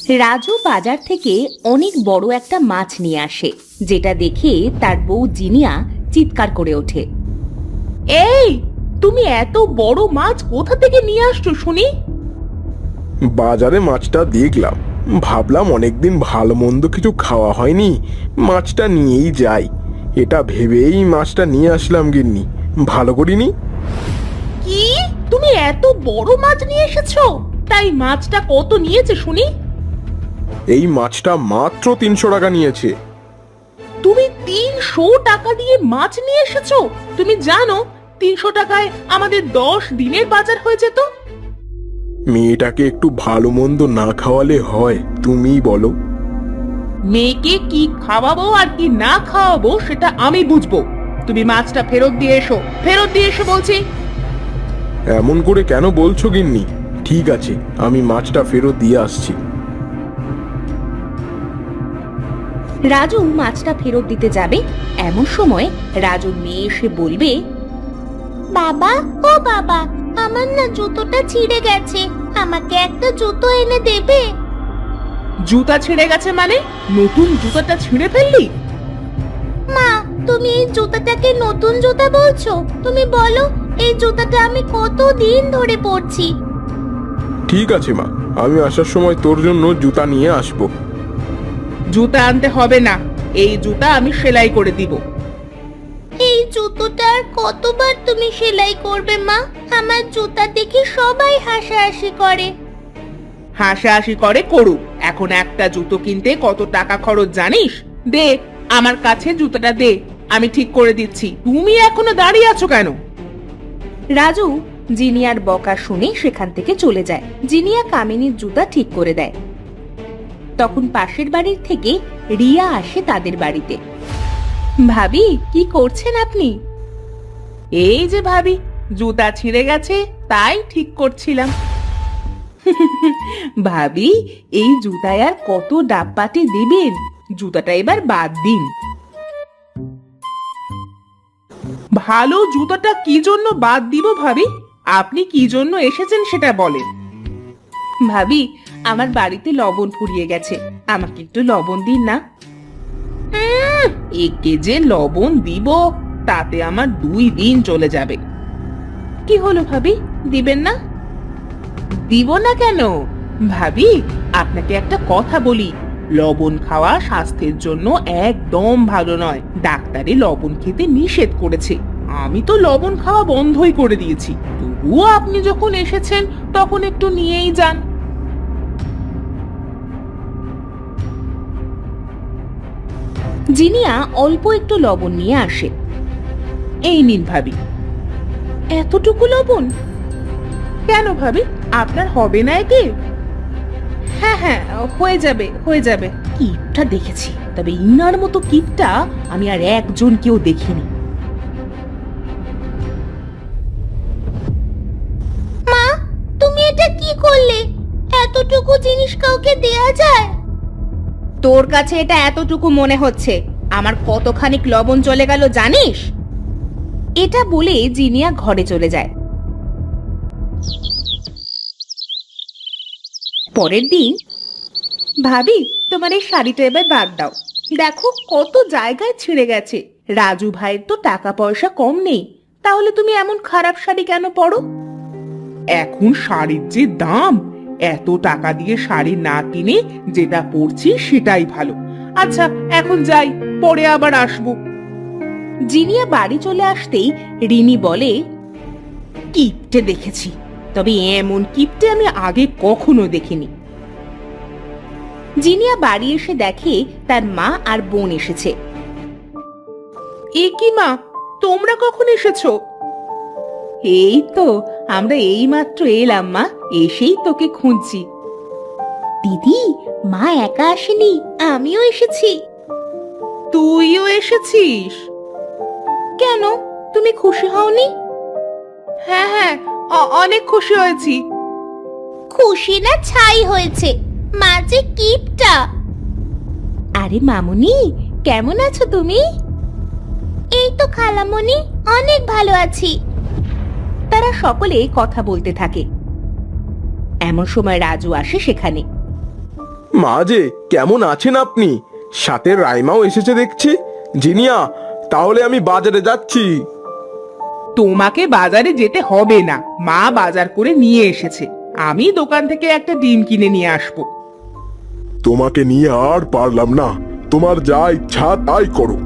রাজু বাজার থেকে অনেক বড় একটা মাছ নিয়ে আসে, যেটা দেখে তার বউ জিনিয়া চিৎকার করে ওঠে। এই, তুমি এত বড় মাছ কোথা থেকে নিয়ে আসছো শুনি? বাজারে মাছটা দেখলাম, ভাবলাম অনেকদিন ভালো মন্দ কিছু খাওয়া হয়নি, মাছটা নিয়েই যাই। এটা ভেবেই মাছটা নিয়ে আসলাম গিন্নি। ভালো করিনি? কি, তুমি এত বড় মাছ নিয়ে এসেছো? তাই মাছটা কত নিয়েছে শুনি? এই মাছটা মাত্র 300 টাকা নিয়েছে। তুমি 300 টাকা দিয়ে মাছ নিয়ে এসেছো? তুমি জানো 300 টাকায় আমাদের 10 দিনের বাজার হয়ে যেত। মেয়েটাকে একটু ভালো মন্দ না খাওয়ালে হয়? তুমিই বলো। মেয়েকে কি খাওয়াবো আর কি না খাওয়াবো সেটা আমি বুঝবো। তুমি মাছটা ফেরত দিয়ে এসো, ফেরত দিয়ে এসো বলছি। এমন করে কেন বলছো গিন্নি? ঠিক আছে, আমি মাছটা ফেরত দিয়ে আসছি। রাজু মাছটা ফেরত দিতে যাবে, এমন সময় রাজুর মেয়ে এসে বলবে, বাবা, ও বাবা, আমার না জুতোটা ছিঁড়ে গেছে, আমাকে একটা জুতো এনে দেবে? জুতা ছিঁড়ে গেছে মানে? নতুন জুতাটা ছিঁড়ে ফেললি? মা, তুমি এই জুতাটাকে নতুন জুতা বলছো? তুমি বলো, এই জুতাটা আমি কতদিন ধরে পরছি। ঠিক আছে মা, আমি আসার সময় তোর জন্য জুতা নিয়ে আসবো। জুতা আনতে হবে না, এই জুতা আমি সেলাই করে দিব। এই জুতোটা আর কতবার তুমি সেলাই করবে মা? আমার জুতা দেখে সবাই হাসাহাসি করে। হাসাহাসি করে করুক, এখন একটা জুতো কিনতে কত টাকা খরচ জানিস? দে, আমার কাছে জুতোটা দে, আমি ঠিক করে দিচ্ছি। তুমি এখনো দাঁড়িয়ে আছো কেন? রাজু জিনিয়ার বকা শুনে সেখান থেকে চলে যায়। জিনিয়া কামিনীর জুতা ঠিক করে দেয়। তখন পাশের বাড়ির থেকে রিয়া আসে তাদের বাড়িতে। ভাবি, কি করছেন আপনি? এই যে ভাবি, জুতা ছিঁড়ে গেছে তাই ঠিক করছিলাম। ভাবি, এই জুতায় আর কত ডাবপাটি দিবেন? জুতাটা এবার বাদ দিন। ভালো জুতাটা কি জন্য বাদ দিব ভাবি? আপনি কি জন্য এসেছেন সেটা বলেন। ভাবি, আমার বাড়িতে লবণ ফুরিয়ে গেছে, আমাকে একটু লবণ দিন না। একে যে লবণ দিব, তাতে আমার 2 দিন চলে যাবে। কি হলো ভাবি, দিবেন না? দিব না কেন ভাবি? আপনাকে একটা কথা বলি, লবণ খাওয়া স্বাস্থ্যের জন্য একদম ভালো নয়। ডাক্তারে লবণ খেতে নিষেধ করেছে। আমি তো লবণ খাওয়া বন্ধই করে দিয়েছি, তবুও আপনি যখন এসেছেন তখন একটু নিয়েই যান। জিনিয়া অল্প একটু লবণ নিয়ে আসে। এই নিন ভাবি। এতটুকু লবণ? কেন ভাবি, আপনার হবে না একে? হ্যাঁ হ্যাঁ, হয়ে যাবে হয়ে যাবে। কিপটা দেখেছি, তবে ইনার মতো কিপটা আমি আর একজন কেউ দেখিনি। মা, তুমি এটা কি করলে? এতটুকু জিনিস কাউকে দেয়া যায়? তোর কাছে এটা এতটুকু মনে হচ্ছে, আমার কতখানিক লবণ চলে গেল জানিস? এটা বলে জিনিয়া ঘরে চলে যায়। পরের দিন, ভাবি, তোমার এই শাড়িটা এবার বাদ দাও। দেখো কত জায়গায় ছিঁড়ে গেছে। রাজু ভাইয়ের তো টাকা পয়সা কম নেই, তাহলে তুমি এমন খারাপ শাড়ি কেন পরো? এখন শাড়ির যে দাম, এত টাকা দিয়ে শাড়ি না কিনে যেটা পরছি সেটাই ভালো। আচ্ছা, এখন যাই, পরে আবার আসবো। জিনিয়া বাড়ি চলে আসতেই রিনি বলে, কিপটে দেখেছি, তবে এমন কিপটে আমি আগে কখনো দেখিনি। জিনিয়া বাড়ি এসে দেখে তার মা আর বোন এসেছে। এ কি মা, তোমরা কখন এসেছো? এই তো, আমরা এইমাত্র এলাম মা, এসেই তোকে খুঁজছি। দিদি, মা একা আসেনি, আমিও এসেছি। তুইও এসেছিস? কেন, তুমি খুশি হওনি? হ্যাঁ হ্যাঁ, অনেক খুশি হয়েছি। খুশি না ছাই হয়েছে, মা যে কিপটা। আরে মামুনি, কেমন আছো তুমি? এই তো খালামণি, অনেক ভালো আছি। তারা সকলে কথা বলতে থাকে। এমন সময় রাজু আসে সেখানে। মা যে কেমন আছেন আপনি? সাথে রাইমাও এসেছে দেখছি। জিনিয়া, তাহলে আমি বাজারে যাচ্ছি। তোমাকে বাজারে যেতে হবে না, মা বাজার করে নিয়ে এসেছে। আমি দোকান থেকে একটা ডিম কিনে নিয়ে আসবো। তোমাকে নিয়ে আর পারলাম না, তোমার যা ইচ্ছা তাই করো।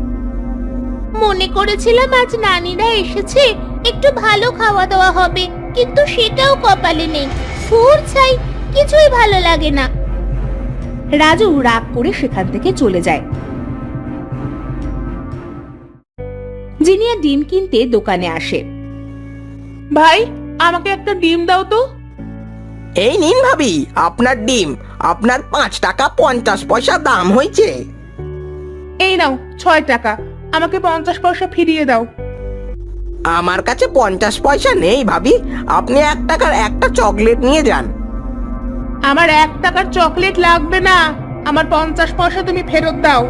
মনে করেছিলাম আজ নানিরা এসেছে, একটু ভালো খাওয়া দাওয়া হবে, কিন্তু সেটাও কপালে নেই। ফুর ছাই, কিছুই ভালো লাগে না। রাজু রাগ করে সেখান থেকে চলে যায়। জিনিয়া ডিম কিনতে দোকানে আসে। ভাই, আমাকে একটা ডিম দাও তো। এই নিন ভাবি, আপনার ডিম। আপনার 5 টাকা 50 পয়সা দাম হয়েছে। এই নাও 6 টাকা, আমাকে 50 পয়সা ফিরিয়ে দাও। আমার কাছে 50 পয়সা নেই ভাবি, আপনি 1 টাকার একটা চকলেট নিয়ে যান। আমার 1 টাকার চকলেট লাগবে না, আমার 50 পয়সা তুমি ফেরত দাও।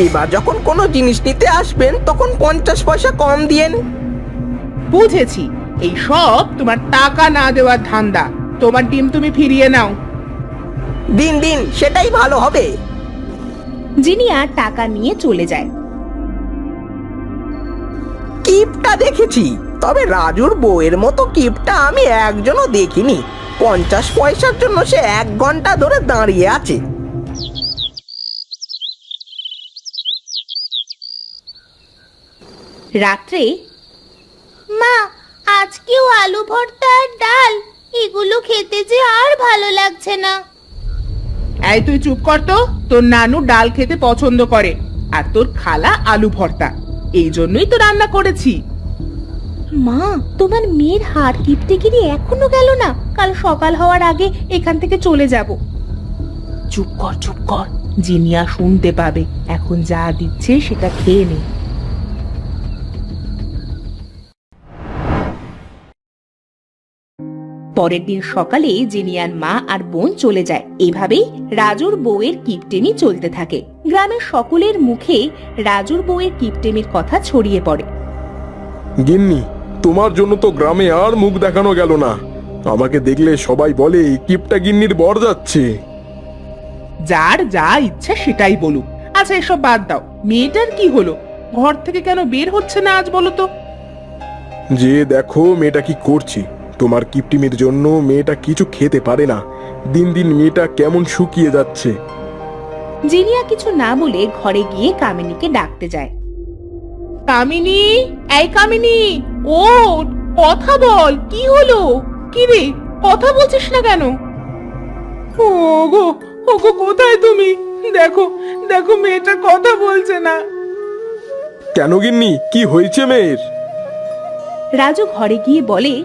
এবার যখন কোনো জিনিস নিতে আসবেন তখন 50 পয়সা কম দিয়েন। বুঝেছি, এই সব তোমার টাকা না দেওয়ার ধান্দা। তোমার ডিম তুমি ফিরিয়ে নাও। দিন দিন, সেটাই ভালো হবে। জিনিয়া টাকা নিয়ে চলে যায়। কিপটা দেখেছি, তবে রাজুর বউয়ের মতো কিপটা আমি একজনও দেখিনি। 50 পয়সার জন্য সে 1 ঘন্টা ধরে দাঁড়িয়ে আছে। রাত্রে, মা আজকেও আলু ভর্তা আর ডাল, এগুলো খেতে যে আর ভালো লাগছে না। এই তুই চুপ কর তো, তোর নানু ডাল খেতে পছন্দ করে, আর তোর খালা আলু ভর্তা। এই জন্যই তো রান্না করেছি। মা, তোমার মেয়ের হাড় কিপটেগিরি এখনো গেল না? কাল সকাল হওয়ার আগে এখান থেকে চলে যাব। চুপ কর চুপ কর, জিনিয়া শুনতে পাবে। এখন যা দিচ্ছে সেটা খেয়ে নে। পরের দিন সকালে জিনিয়ার মা আর বোন চলে যায়। এভাবেই রাজুর বউয়ের কিপটেমি চলতে থাকে। গ্রামের সকলের মুখে রাজুর বউয়ের কিপটেমির কথা ছড়িয়ে পড়ে। গিন্নি, তোমার জন্য তো গ্রামে আর মুখ দেখানো গেল না। আমাকে দেখলে সবাই বলে কিপটা গিন্নির বর যাচ্ছে। যার যা ইচ্ছা সেটাই বলুক। আচ্ছা, এসব বাদ দাও, মেয়েটার কি হলো? ঘর থেকে কেন বের হচ্ছে না আজ বলো তো? যে দেখো মেয়েটা কি করছে। তোমার কিপটিমির জন্য মেয়েটা কিছু খেতে পারে না। দিন দিন মেয়েটা কেমন শুকিয়ে যাচ্ছে। জিনিয়া কিছু না বলে ঘরে গিয়ে কামিনীকে ডাকতে যায়। কামিনী, এই কামিনী, ও কথা বল, কি হলো? কি রে, কথা বলছিস না কেন? ওগো ওগো, কোথায় তুমি? দেখো দেখো, মেয়েটা কথা বলছে না। কেন গিন্নি, কি হয়েছে মেয়ের? রাজু ঘরে গিয়ে বলে,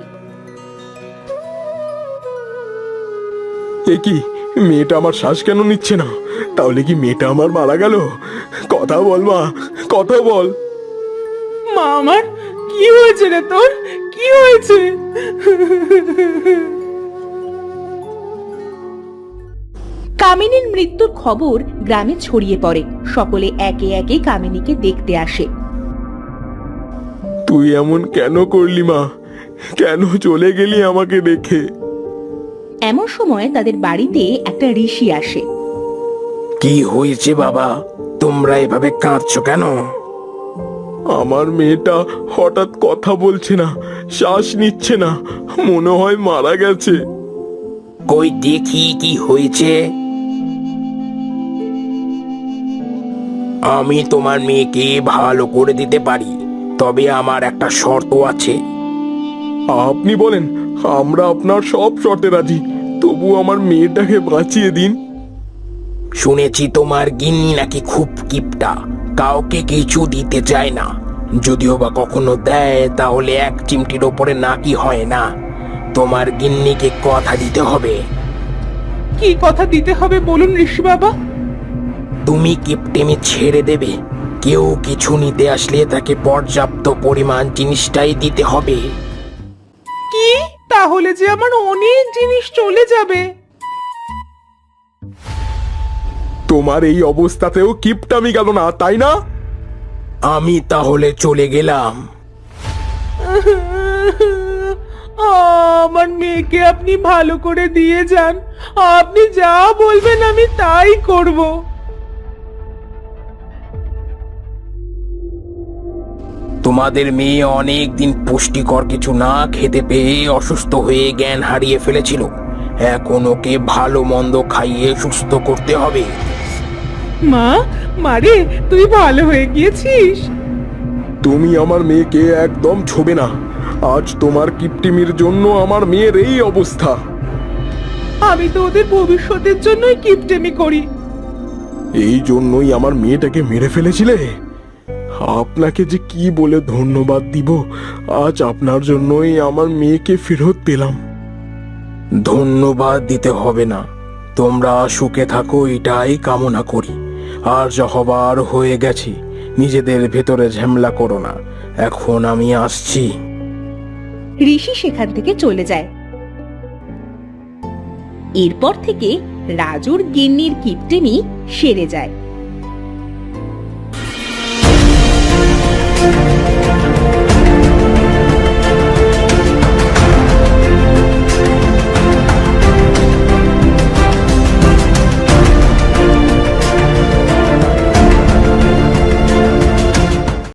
এ কি, মেয়েটা আমার শ্বাস কেন নিচ্ছে না? তাহলে কি মেয়েটা আমার মারা গেল? কথা বল মা, কথা বল। মা আমার, কি হয়েছে রে তোর? কি হয়েছে? কামিনীর মৃত্যুর খবর গ্রামে ছড়িয়ে পড়ে। সকলে একে একে কামিনীকে দেখতে আসে। তুই এমন কেন করলি মা? কেন চলে গেলি আমাকে রেখে? এমন সময় তাদের বাড়িতে একটা ঋষি আসে। কি হয়েছে বাবা, তোমরা এভাবে কাঁদছো কেন? আমার মেয়েটা হঠাৎ কথা বলছে না, শ্বাস নিচ্ছে না, মনে হয় মারা গেছে। কই দেখি কি হয়েছে। আমি তোমার মেয়েকে ভালো করে দিতে পারি, তবে আমার একটা শর্ত আছে। আপনি বলেন, আমরা আপনার সব শর্তে রাজি, তবু আমার মেয়েটাকে বাঁচিয়ে দিন। শুনেছি তোমার গিন্নি নাকি খুব কিপটা, কাউকে কিছু দিতে চায় না। যদিও বা কখনো দেয় তাহলে 1 চিমটির ওপরে নাকি হয় না। তোমার গিন্নিকে কথা দিতে হবে। কি কথা দিতে হবে বলুন ঋষি বাবা। তুমি কিপটেমি ছেড়ে দেবে। কেউ কিছু নিতে আসলে তাকে পর্যাপ্ত পরিমাণ জিনিসটাই দিতে হবে। কি, তাহলে যে আমার অনেক জিনিস চলে যাবে। তোমার এই অবস্থাতেও কিপটামি গেল না, তাই না? আমি তাহলে চলে গেলাম। আমার মেয়েকে আপনি ভালো করে দিয়ে যান। আপনি যা বলবেন আমি তাই করব। তোমাদের মেয়ে অনেক দিন পুষ্টিকর কিছু না খেতে পেয়ে অসুস্থ হয়ে জ্ঞান হারিয়ে ফেলেছিল। এখন ওকে ভালো মন্দ খাইয়ে সুস্থ করতে হবে। মা, মারে, তুই ভালো হয়ে গিয়েছিস। তুমি আমার মেয়েকে একদম ছোবে না। আজ তোমার কিপটিমির জন্য আমার মেয়ের এই অবস্থা। আমি তো ওদের ভবিষ্যতের জন্যই কিপটেমি করি। এই জন্যই আমার মেয়েটাকে মেরে ফেলেছিলে। আপনাকে যে কি বলে ধন্যবাদ দিব। আজ আপনার জন্যই আমার মেয়েকে ফেরত পেলাম। ধন্যবাদ দিতে হবে না, তোমরা সুখে থাকো এটাই কামনা করি। আর যা হবার হয়ে গেছে, নিজেদের ভেতরে ঝামেলা করো না। এখন আমি আসছি। ঋষি সেখান থেকে চলে যায়। এরপর থেকে রাজুর গিন্নির কিপটেমি সেরে যায়।